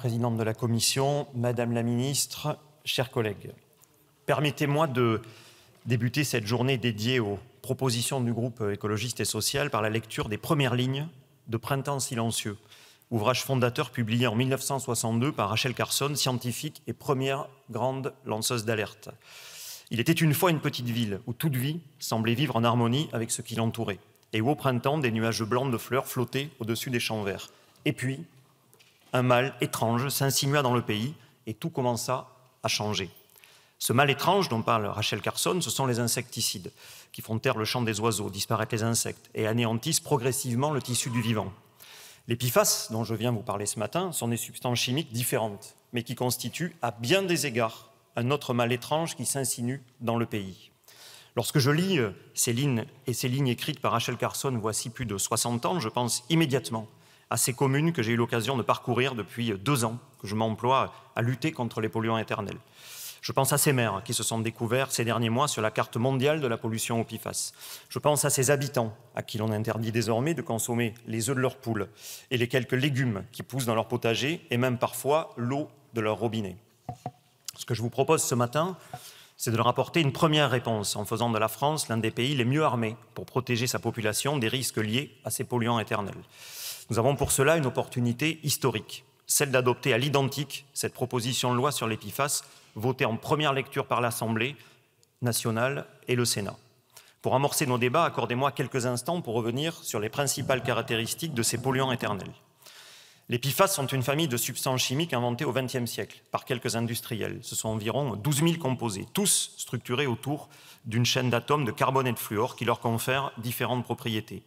présidente de la Commission, Madame la Ministre, chers collègues. Permettez-moi de débuter cette journée dédiée aux propositions du groupe écologiste et social par la lecture des premières lignes de Printemps silencieux, ouvrage fondateur publié en 1962 par Rachel Carson, scientifique et première grande lanceuse d'alerte. Il était une fois une petite ville où toute vie semblait vivre en harmonie avec ce qui l'entourait et où au printemps, des nuages blancs de fleurs flottaient au-dessus des champs verts. Et puis, un mal étrange s'insinua dans le pays et tout commença à changer. Ce mal étrange dont parle Rachel Carson, ce sont les insecticides qui font taire le chant des oiseaux, disparaître les insectes et anéantissent progressivement le tissu du vivant. Les PFAS, dont je viens vous parler ce matin, sont des substances chimiques différentes, mais qui constituent à bien des égards un autre mal étrange qui s'insinue dans le pays. Lorsque je lis ces lignes écrites par Rachel Carson voici plus de 60 ans, je pense immédiatement à ces communes que j'ai eu l'occasion de parcourir depuis 2 ans, que je m'emploie à lutter contre les polluants éternels. Je pense à ces maires qui se sont découverts ces derniers mois sur la carte mondiale de la pollution aux PFAS. Je pense à ces habitants à qui l'on interdit désormais de consommer les œufs de leurs poules et les quelques légumes qui poussent dans leur potager et même parfois l'eau de leur robinet. Ce que je vous propose ce matin, c'est de leur apporter une première réponse en faisant de la France l'un des pays les mieux armés pour protéger sa population des risques liés à ces polluants éternels. Nous avons pour cela une opportunité historique, celle d'adopter à l'identique cette proposition de loi sur les PFAS votée en première lecture par l'Assemblée nationale et le Sénat. Pour amorcer nos débats, accordez-moi quelques instants pour revenir sur les principales caractéristiques de ces polluants éternels. Les PFAS sont une famille de substances chimiques inventées au XXe siècle par quelques industriels. Ce sont environ 12 000 composés, tous structurés autour d'une chaîne d'atomes de carbone et de fluor qui leur confèrent différentes propriétés.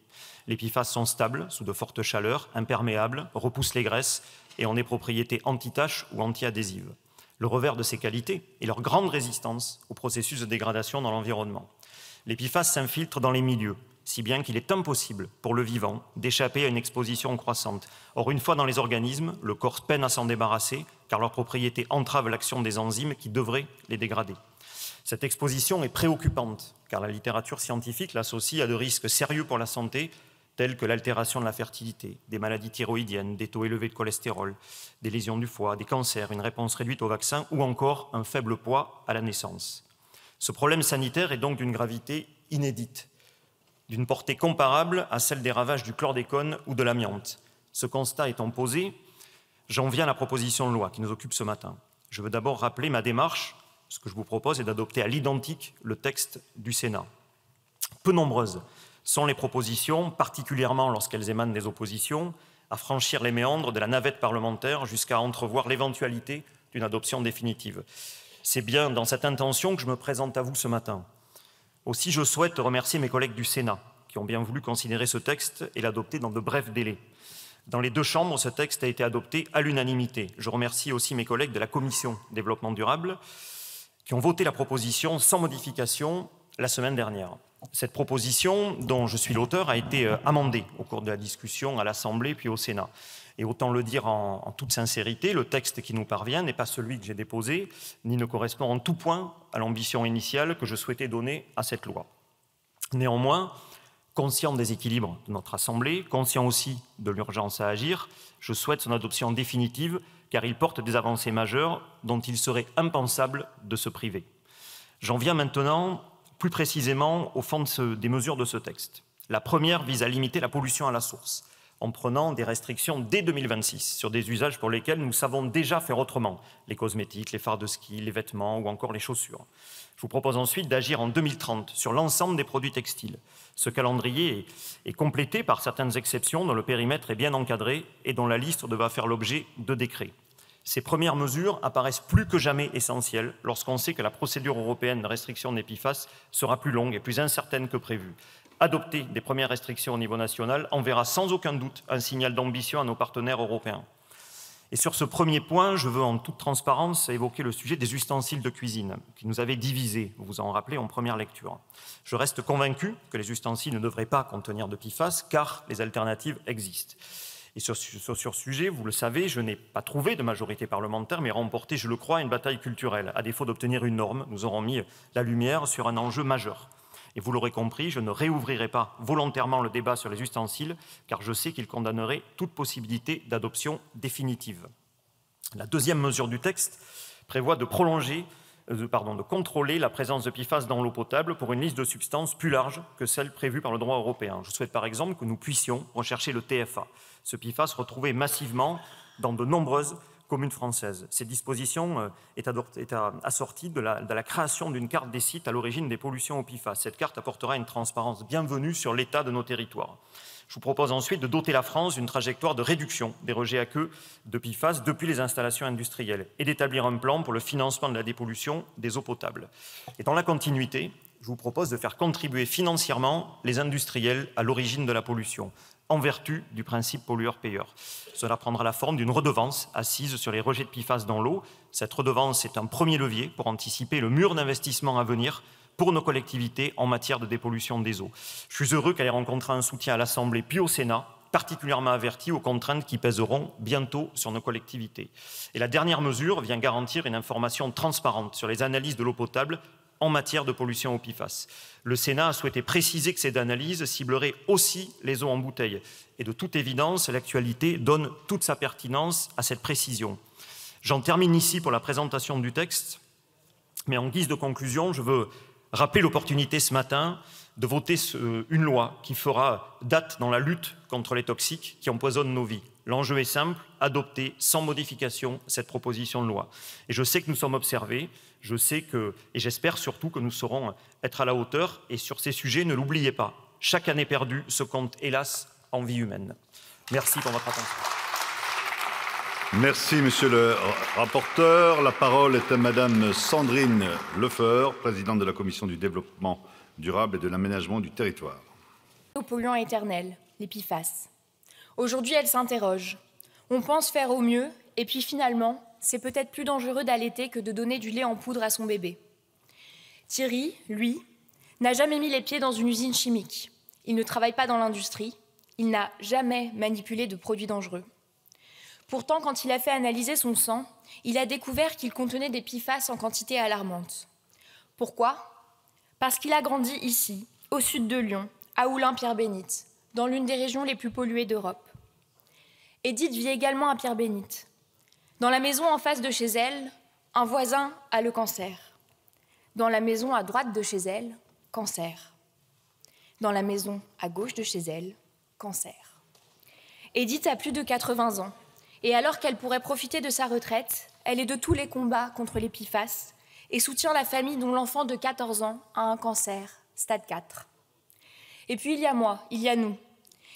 Les PFAS sont stables, sous de fortes chaleurs, imperméables, repoussent les graisses et ont des propriétés anti-taches ou anti-adhésives. Le revers de ces qualités est leur grande résistance au processus de dégradation dans l'environnement. Les PFAS s'infiltrent dans les milieux, si bien qu'il est impossible pour le vivant d'échapper à une exposition croissante. Or, une fois dans les organismes, le corps peine à s'en débarrasser, car leurs propriétés entravent l'action des enzymes qui devraient les dégrader. Cette exposition est préoccupante, car la littérature scientifique l'associe à de risques sérieux pour la santé, tels que l'altération de la fertilité, des maladies thyroïdiennes, des taux élevés de cholestérol, des lésions du foie, des cancers, une réponse réduite aux vaccins ou encore un faible poids à la naissance. Ce problème sanitaire est donc d'une gravité inédite, d'une portée comparable à celle des ravages du chlordécone ou de l'amiante. Ce constat étant posé, j'en viens à la proposition de loi qui nous occupe ce matin. Je veux d'abord rappeler ma démarche. Ce que je vous propose est d'adopter à l'identique le texte du Sénat. Peu nombreuses sont les propositions, particulièrement lorsqu'elles émanent des oppositions, à franchir les méandres de la navette parlementaire jusqu'à entrevoir l'éventualité d'une adoption définitive. C'est bien dans cette intention que je me présente à vous ce matin. Aussi, je souhaite remercier mes collègues du Sénat qui ont bien voulu considérer ce texte et l'adopter dans de brefs délais. Dans les 2 chambres, ce texte a été adopté à l'unanimité. Je remercie aussi mes collègues de la Commission Développement Durable qui ont voté la proposition sans modification la semaine dernière. Cette proposition, dont je suis l'auteur, a été amendée au cours de la discussion à l'Assemblée puis au Sénat. Et autant le dire en toute sincérité, le texte qui nous parvient n'est pas celui que j'ai déposé, ni ne correspond en tout point à l'ambition initiale que je souhaitais donner à cette loi. Néanmoins, conscient des équilibres de notre Assemblée, conscient aussi de l'urgence à agir, je souhaite son adoption définitive, car il porte des avancées majeures dont il serait impensable de se priver. J'en viens maintenant plus précisément au fond des mesures de ce texte. La première vise à limiter la pollution à la source, en prenant des restrictions dès 2026 sur des usages pour lesquels nous savons déjà faire autrement, les cosmétiques, les phares de ski, les vêtements ou encore les chaussures. Je vous propose ensuite d'agir en 2030 sur l'ensemble des produits textiles. Ce calendrier est complété par certaines exceptions dont le périmètre est bien encadré et dont la liste devra faire l'objet de décrets. Ces premières mesures apparaissent plus que jamais essentielles lorsqu'on sait que la procédure européenne de restriction des PFAS sera plus longue et plus incertaine que prévu. Adopter des premières restrictions au niveau national enverra sans aucun doute un signal d'ambition à nos partenaires européens. Et sur ce premier point, je veux en toute transparence évoquer le sujet des ustensiles de cuisine qui nous avaient divisés, vous vous en rappelez, en première lecture. Je reste convaincu que les ustensiles ne devraient pas contenir de PFAS car les alternatives existent. Et sur ce sujet, vous le savez, je n'ai pas trouvé de majorité parlementaire, mais remporté, je le crois, une bataille culturelle. À défaut d'obtenir une norme, nous aurons mis la lumière sur un enjeu majeur. Et vous l'aurez compris, je ne réouvrirai pas volontairement le débat sur les ustensiles, car je sais qu'il condamnerait toute possibilité d'adoption définitive. La deuxième mesure du texte prévoit de contrôler la présence de PFAS dans l'eau potable pour une liste de substances plus large que celle prévue par le droit européen. Je souhaite par exemple que nous puissions rechercher le TFA, ce PFAS retrouvé massivement dans de nombreuses communes françaises. Cette disposition est assortie de la création d'une carte des sites à l'origine des pollutions au PFAS. Cette carte apportera une transparence bienvenue sur l'état de nos territoires. Je vous propose ensuite de doter la France d'une trajectoire de réduction des rejets aqueux de PFAS depuis les installations industrielles et d'établir un plan pour le financement de la dépollution des eaux potables. Et dans la continuité, je vous propose de faire contribuer financièrement les industriels à l'origine de la pollution, en vertu du principe pollueur-payeur. Cela prendra la forme d'une redevance assise sur les rejets de PFAS dans l'eau. Cette redevance est un premier levier pour anticiper le mur d'investissement à venir pour nos collectivités en matière de dépollution des eaux. Je suis heureux qu'elle ait rencontré un soutien à l'Assemblée puis au Sénat, particulièrement averti aux contraintes qui pèseront bientôt sur nos collectivités. Et la dernière mesure vient garantir une information transparente sur les analyses de l'eau potable en matière de pollution au PFAS. Le Sénat a souhaité préciser que cette analyse ciblerait aussi les eaux en bouteille. Et de toute évidence, l'actualité donne toute sa pertinence à cette précision. J'en termine ici pour la présentation du texte, mais en guise de conclusion, je veux rappeler l'opportunité ce matin de voter une loi qui fera date dans la lutte contre les toxiques qui empoisonnent nos vies. L'enjeu est simple, adopter sans modification cette proposition de loi. Et je sais que nous sommes observés, et j'espère surtout que nous saurons être à la hauteur. Et sur ces sujets, ne l'oubliez pas, chaque année perdue se compte hélas en vie humaine. Merci pour votre attention. Merci, monsieur le rapporteur. La parole est à madame Sandrine Lefeur, présidente de la Commission du développement durable et de l'aménagement du territoire. Aux polluants éternels, les PFAS. Aujourd'hui, elle s'interroge. On pense faire au mieux, et puis finalement, c'est peut-être plus dangereux d'allaiter que de donner du lait en poudre à son bébé. Thierry, lui, n'a jamais mis les pieds dans une usine chimique. Il ne travaille pas dans l'industrie. Il n'a jamais manipulé de produits dangereux. Pourtant, quand il a fait analyser son sang, il a découvert qu'il contenait des PFAS en quantité alarmante. Pourquoi ? Parce qu'il a grandi ici, au sud de Lyon, à Oulin-Pierre-Bénite, dans l'une des régions les plus polluées d'Europe. Edith vit également à Pierre-Bénite. Dans la maison en face de chez elle, un voisin a le cancer. Dans la maison à droite de chez elle, cancer. Dans la maison à gauche de chez elle, cancer. Edith a plus de 80 ans. Et alors qu'elle pourrait profiter de sa retraite, elle est de tous les combats contre les PFAS et soutient la famille dont l'enfant de 14 ans a un cancer, stade 4. Et puis il y a moi, il y a nous.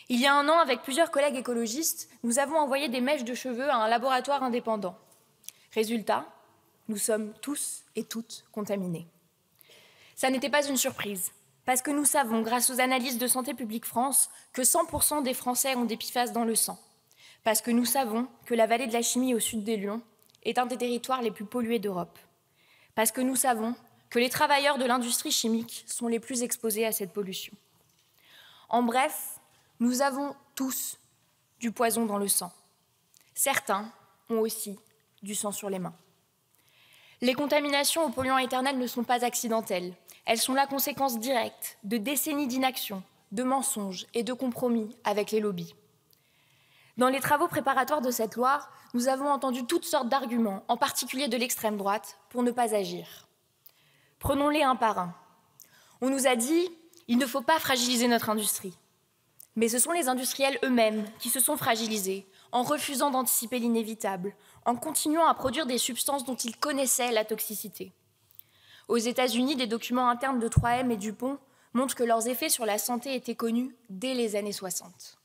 Il y a un an, avec plusieurs collègues écologistes, nous avons envoyé des mèches de cheveux à un laboratoire indépendant. Résultat, nous sommes tous et toutes contaminés. Ça n'était pas une surprise, parce que nous savons, grâce aux analyses de Santé publique France, que 100% des Français ont des PFAS dans le sang. Parce que nous savons que la vallée de la Chimie au sud des Lyons est un des territoires les plus pollués d'Europe. Parce que nous savons que les travailleurs de l'industrie chimique sont les plus exposés à cette pollution. En bref, nous avons tous du poison dans le sang. Certains ont aussi du sang sur les mains. Les contaminations aux polluants éternels ne sont pas accidentelles. Elles sont la conséquence directe de décennies d'inaction, de mensonges et de compromis avec les lobbies. Dans les travaux préparatoires de cette loi, nous avons entendu toutes sortes d'arguments, en particulier de l'extrême droite, pour ne pas agir. Prenons-les un par un. On nous a dit « il ne faut pas fragiliser notre industrie ». Mais ce sont les industriels eux-mêmes qui se sont fragilisés, en refusant d'anticiper l'inévitable, en continuant à produire des substances dont ils connaissaient la toxicité. Aux États-Unis, des documents internes de 3M et DuPont montrent que leurs effets sur la santé étaient connus dès les années 60.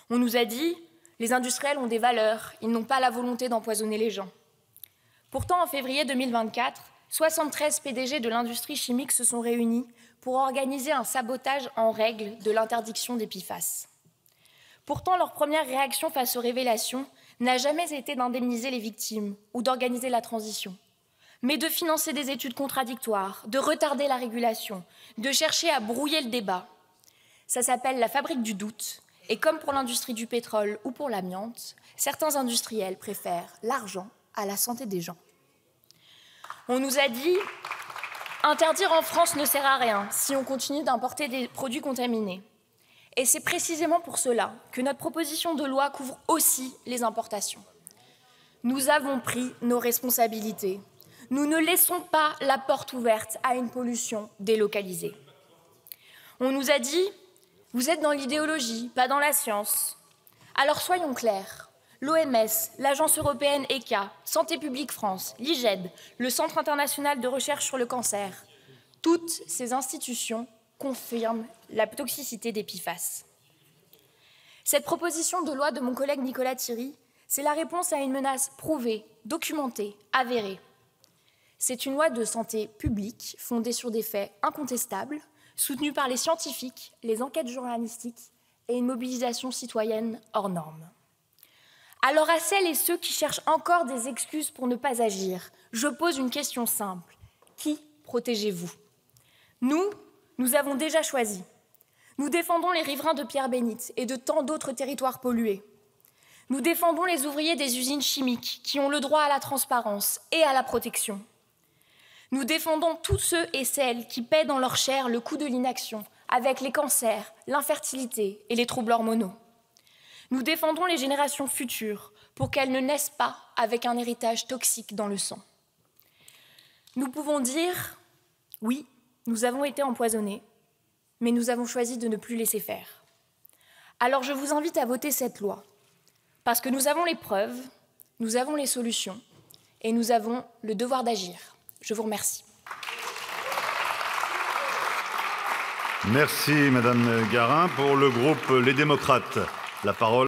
On nous a dit « les industriels ont des valeurs, ils n'ont pas la volonté d'empoisonner les gens ». Pourtant, en février 2024, 73 PDG de l'industrie chimique se sont réunis pour organiser un sabotage en règle de l'interdiction des PFAS. Pourtant, leur première réaction face aux révélations n'a jamais été d'indemniser les victimes ou d'organiser la transition, mais de financer des études contradictoires, de retarder la régulation, de chercher à brouiller le débat. Ça s'appelle la fabrique du doute. Et comme pour l'industrie du pétrole ou pour l'amiante, certains industriels préfèrent l'argent à la santé des gens. On nous a dit « interdire en France ne sert à rien si on continue d'importer des produits contaminés ». Et c'est précisément pour cela que notre proposition de loi couvre aussi les importations. Nous avons pris nos responsabilités. Nous ne laissons pas la porte ouverte à une pollution délocalisée. On nous a dit « Vous êtes dans l'idéologie, pas dans la science ». Alors soyons clairs. L'OMS, l'Agence européenne ECHA, Santé publique France, l'IGED, le Centre international de recherche sur le cancer, toutes ces institutions confirment la toxicité des PFAS. Cette proposition de loi de mon collègue Nicolas Thierry, c'est la réponse à une menace prouvée, documentée, avérée. C'est une loi de santé publique fondée sur des faits incontestables, soutenue par les scientifiques, les enquêtes journalistiques et une mobilisation citoyenne hors norme. Alors à celles et ceux qui cherchent encore des excuses pour ne pas agir, je pose une question simple. Qui protégez-vous? Nous avons déjà choisi. Nous défendons les riverains de Pierre-Bénite et de tant d'autres territoires pollués. Nous défendons les ouvriers des usines chimiques qui ont le droit à la transparence et à la protection. Nous défendons tous ceux et celles qui paient dans leur chair le coût de l'inaction avec les cancers, l'infertilité et les troubles hormonaux. Nous défendons les générations futures pour qu'elles ne naissent pas avec un héritage toxique dans le sang. Nous pouvons dire, oui, nous avons été empoisonnés, mais nous avons choisi de ne plus laisser faire. Alors je vous invite à voter cette loi, parce que nous avons les preuves, nous avons les solutions, et nous avons le devoir d'agir. Je vous remercie. Merci Madame Garin. Pour le groupe Les Démocrates, la parole